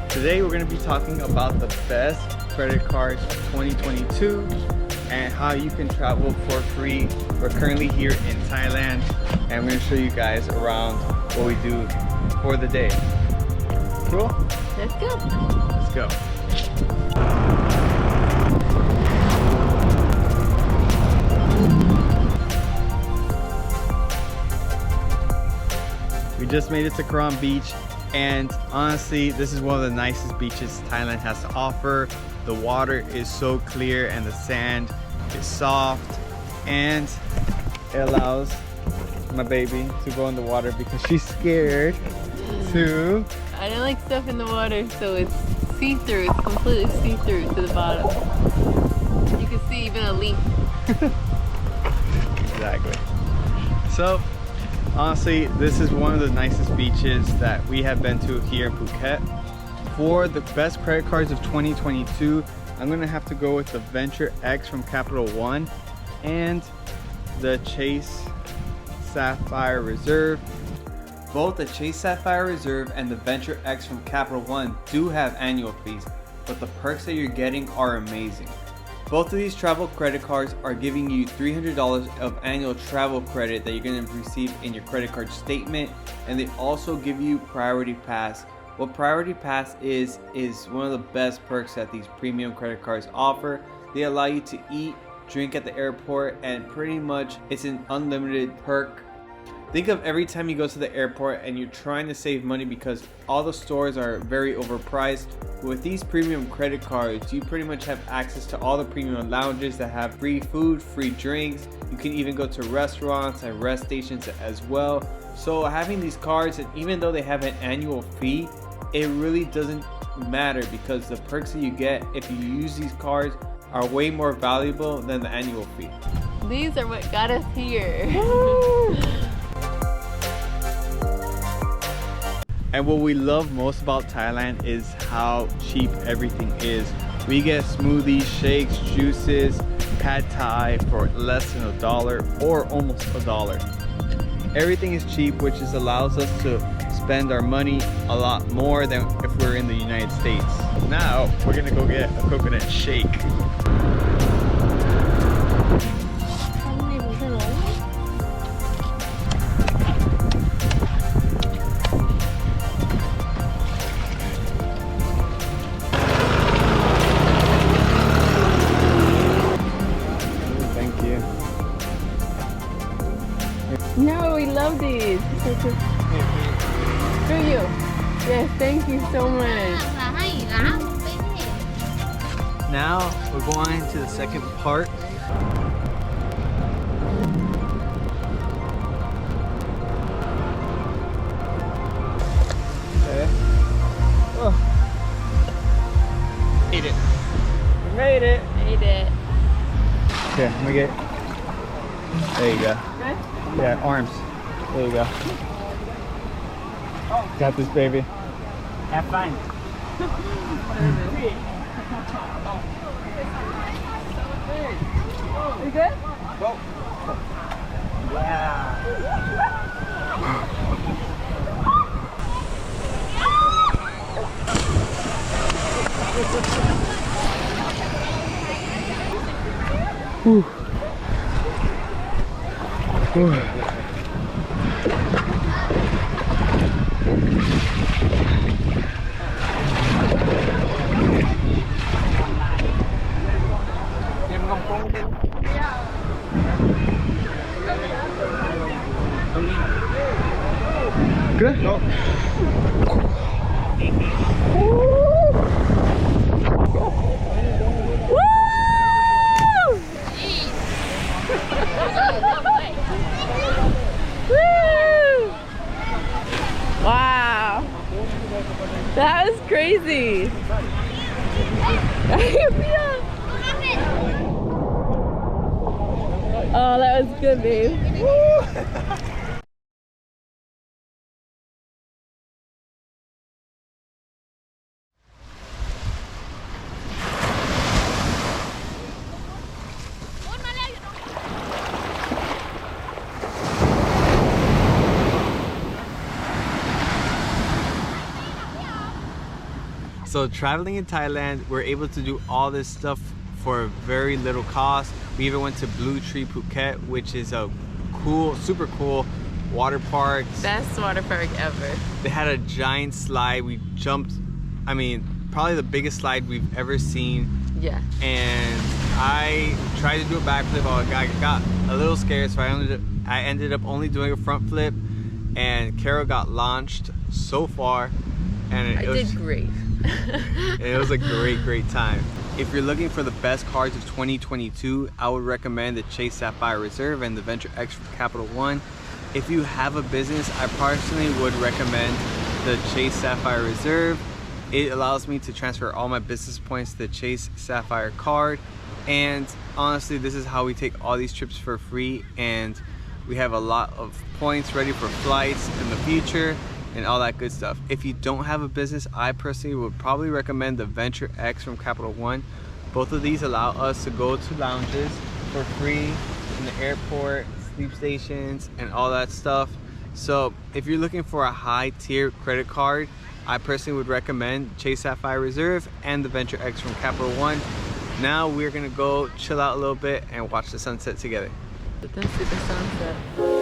Today we're going to be talking about the best credit cards of 2022 and how you can travel for free. We're currently here in Thailand and I'm going to show you guys around what we do for the day. Cool? Let's go. Let's go. We just made it to Krabi Beach, and honestly this is one of the nicest beaches Thailand has to offer. The water is so clear and the sand is soft, and it allows my baby to go in the water because she's scared to. I don't like stuff in the water, so it's see-through. It's completely see-through to the bottom. You can see even a leaf. Exactly. So honestly, this is one of the nicest beaches that we have been to here in Phuket. For the best credit cards of 2022, I'm gonna have to go with the Venture X from Capital One and the Chase Sapphire Reserve. Both the Chase Sapphire Reserve and the Venture X from Capital One do have annual fees, but the perks that you're getting are amazing. Both of these travel credit cards are giving you $300 of annual travel credit that you're going to receive in your credit card statement, and they also give you Priority Pass. What Priority Pass is one of the best perks that these premium credit cards offer. They allow you to eat, drink at the airport, and pretty much it's an unlimited perk. Think of every time you go to the airport and you're trying to save money because all the stores are very overpriced. With these premium credit cards, you pretty much have access to all the premium lounges that have free food, free drinks. You can even go to restaurants and rest stations as well. So having these cards, and even though they have an annual fee, it really doesn't matter because the perks that you get if you use these cards are way more valuable than the annual fee. These are what got us here. And what we love most about Thailand is how cheap everything is. We get smoothies, shakes, juices, pad thai for less than $1 or almost $1. Everything is cheap, which just allows us to spend our money a lot more than if we're in the United States. Now we're gonna go get a coconut shake. No, we love these. Do you? Yes, thank you so much. Now we're going to the second part. Okay. Oh. Made it. We made it. Made it. Okay, let me get. There you go. Good? Yeah, arms. There you go. Got this, baby. Have fun. You good? Go. Yeah. Whew. Whew. Good? No. Wow, that was crazy. Oh, that was good, babe. So traveling in Thailand, we're able to do all this stuff for very little cost. We even went to Blue Tree Phuket, which is a cool, super cool water park. Best water park ever. They had a giant slide. We jumped, I mean, probably the biggest slide we've ever seen. Yeah. And I tried to do a backflip. I got a little scared, so I ended up only doing a front flip. And Carol got launched so far, and I did great. it was a great time. If you're looking for the best cards of 2022, I would recommend the Chase Sapphire Reserve and the Venture X from Capital One. If you have a business, I personally would recommend the Chase Sapphire Reserve. It allows me to transfer all my business points to the Chase Sapphire card, and honestly, this is how we take all these trips for free, and we have a lot of points ready for flights in the future and all that good stuff. If you don't have a business, I personally would probably recommend the Venture X from Capital One. Both of these allow us to go to lounges for free in the airport, sleep stations, and all that stuff. So if you're looking for a high tier credit card, I personally would recommend Chase Sapphire Reserve and the Venture X from Capital One. Now we're gonna go chill out a little bit and watch the sunset together. But then see the sunset.